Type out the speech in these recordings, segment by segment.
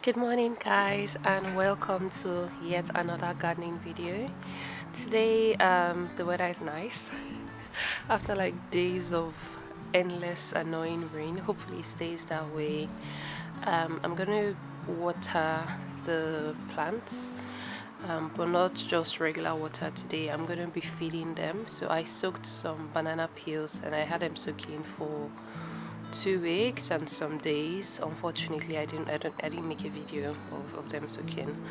Good morning guys, and welcome to yet another gardening video. Today the weather is nice after like days of endless annoying rain. Hopefully it stays that way. I'm gonna water the plants, but not just regular water today. I'm gonna be feeding them. So I soaked some banana peels and I had them soaking for 2 weeks and some days. Unfortunately I didn't make a video of them soaking.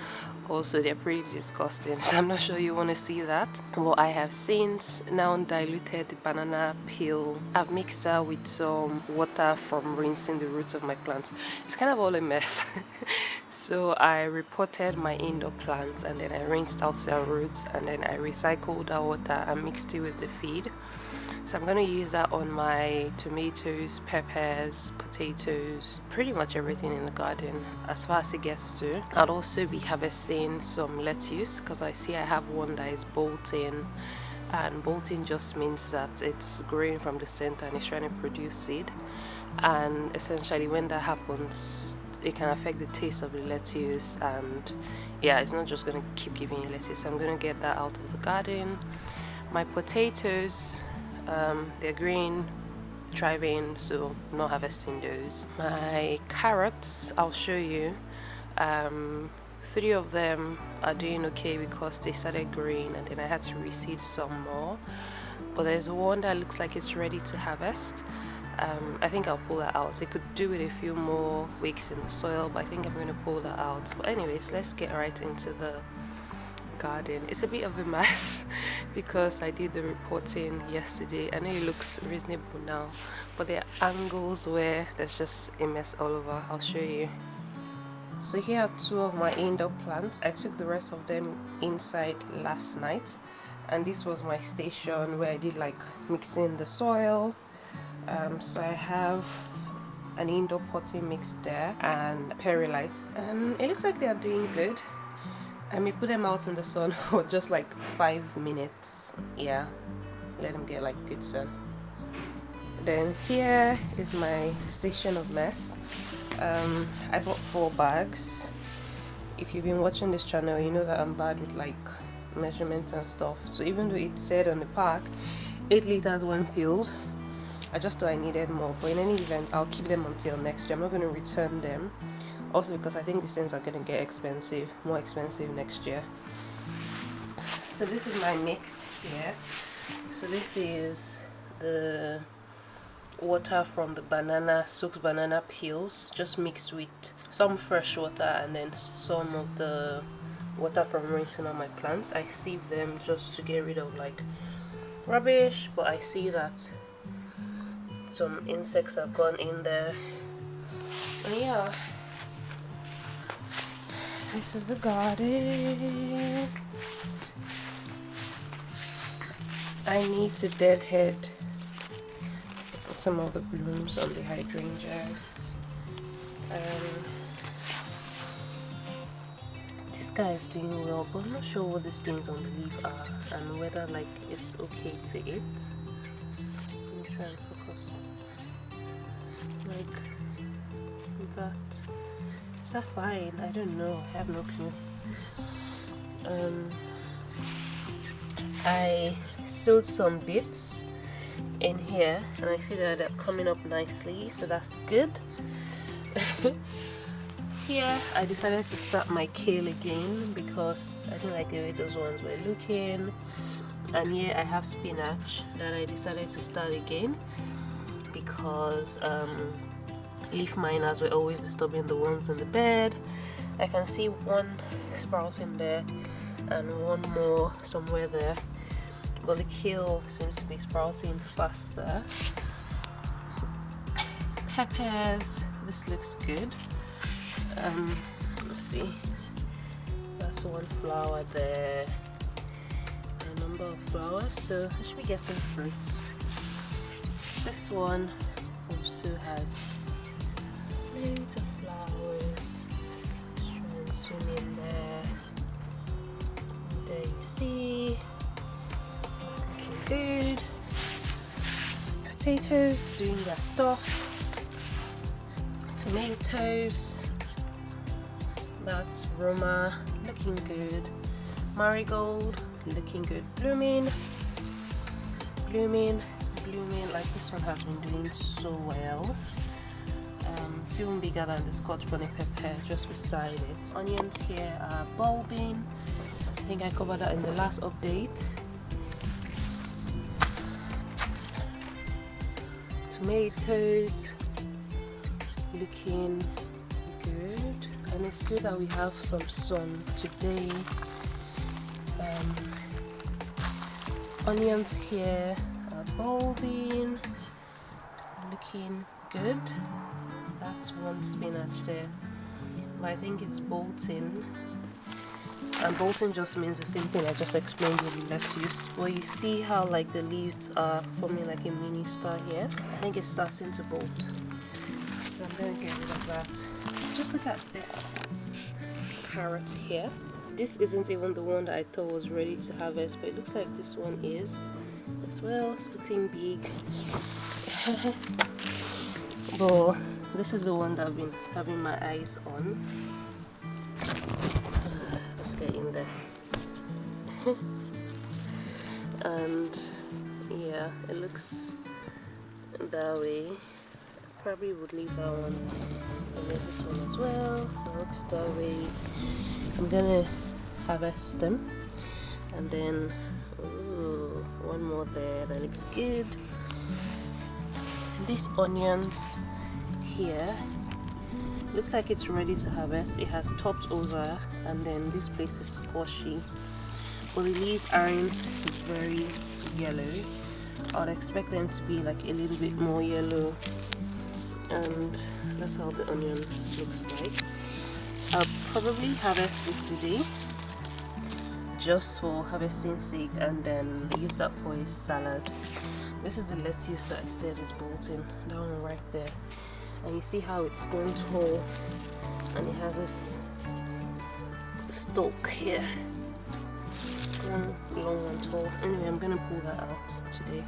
Also they're pretty disgusting, so I'm not sure you want to see that. Well, I have since now diluted the banana peel. I've mixed that with some water from rinsing the roots of my plants. It's kind of all a mess. So I repotted my indoor plants and then I rinsed out their roots and then I recycled that water and mixed it with the feed. So I'm going to use that on my tomatoes, peppers, potatoes, pretty much everything in the garden as far as it gets to. I'll also be harvesting some lettuce because I see I have one that is bolting, and bolting just means that it's growing from the center and it's trying to produce seed. And essentially when that happens, it can affect the taste of the lettuce, and yeah, it's not just going to keep giving you lettuce. So I'm going to get that out of the garden. My potatoes, they're green, thriving, so not harvesting those. My carrots, I'll show you. 3 of them are doing okay because they started growing and then I had to reseed some more. But there's one that looks like it's ready to harvest. I think I'll pull that out. It could do with a few more weeks in the soil, but I think I'm going to pull that out. But anyways, let's get right into the garden. It's a bit of a mess because I did the reporting yesterday. I know it looks reasonable now, but there are angles where there's just a mess all over. I'll show you. So here are 2 of my indoor plants. I took the rest of them inside last night, and this was my station where I did like mixing the soil. So I have an indoor potting mix there and perlite, and it looks like they are doing good. I may put them out in the sun for just like 5 minutes. Yeah, let them get like good sun. Then here is my station of mess. I bought 4 bags. If you've been watching this channel, you know that I'm bad with like measurements and stuff. So even though it said on the pack 8 liters when filled, I just thought I needed more. But in any event, I'll keep them until next year. I'm not going to return them. Also because I think these things are going to get expensive, more expensive next year. So this is my mix here. So this is the water from the soaked banana peels, just mixed with some fresh water and then some of the water from rinsing on my plants. I sieve them just to get rid of like rubbish, but I see that some insects have gone in there. And yeah, this is the garden. I need to deadhead some of the blooms on the hydrangeas. This guy is doing well, but I'm not sure what the stains on the leaf are and whether like it's okay to eat. Let me try and focus. Like that. Is that fine? I don't know. I have no clue. I sewed some bits in here and I see that they're coming up nicely, so that's good. Here I decided to start my kale again because I didn't like the way those ones were looking. And here I have spinach that I decided to start again because leaf miners were always disturbing the ones in the bed. I can see one sprouting there and one more somewhere there, but the kale seems to be sprouting faster. Peppers, this looks good. Let's see, that's one flower there, a number of flowers, so I should be getting fruits. This one also has loads of flowers. Just try and zoom in there. There you see, so that's looking good. Potatoes doing their stuff. Tomatoes. That's Roma, looking good. Marigold, looking good. Blooming, blooming, blooming. Like this one has been doing so well. It's even bigger than the Scotch bonnet pepper just beside it. Onions here are bulbing. I think I covered that in the last update. Tomatoes looking good, and it's good that we have some sun today. Onions here are bulbing, looking good. That's one spinach there, but I think it's bolting, and bolting just means the same thing I just explained with the lettuce. But you see how like the leaves are forming like a mini star here? I think it's starting to bolt, so I'm going to get rid of that. Just look at this carrot here. This isn't even the one that I thought was ready to harvest, but it looks like this one is as well. It's looking big. But this is the one that I've been having my eyes on. Let's get in there. And yeah, it looks that way. I probably would leave that one. And there's this one as well. It looks that way. I'm gonna harvest them, and then one more there that looks good. These onions here looks like it's ready to harvest. It has topped over, and then this place is squashy, but the leaves aren't very yellow. I'd expect them to be like a little bit more yellow, and that's how the onion looks like. I'll probably harvest this today just for harvesting sake, and then use that for a salad. This is the lettuce that I said is bolting, that one right there, and you see how it's going tall, and it has this stalk here. It's going long and tall. Anyway, I'm gonna pull that out today.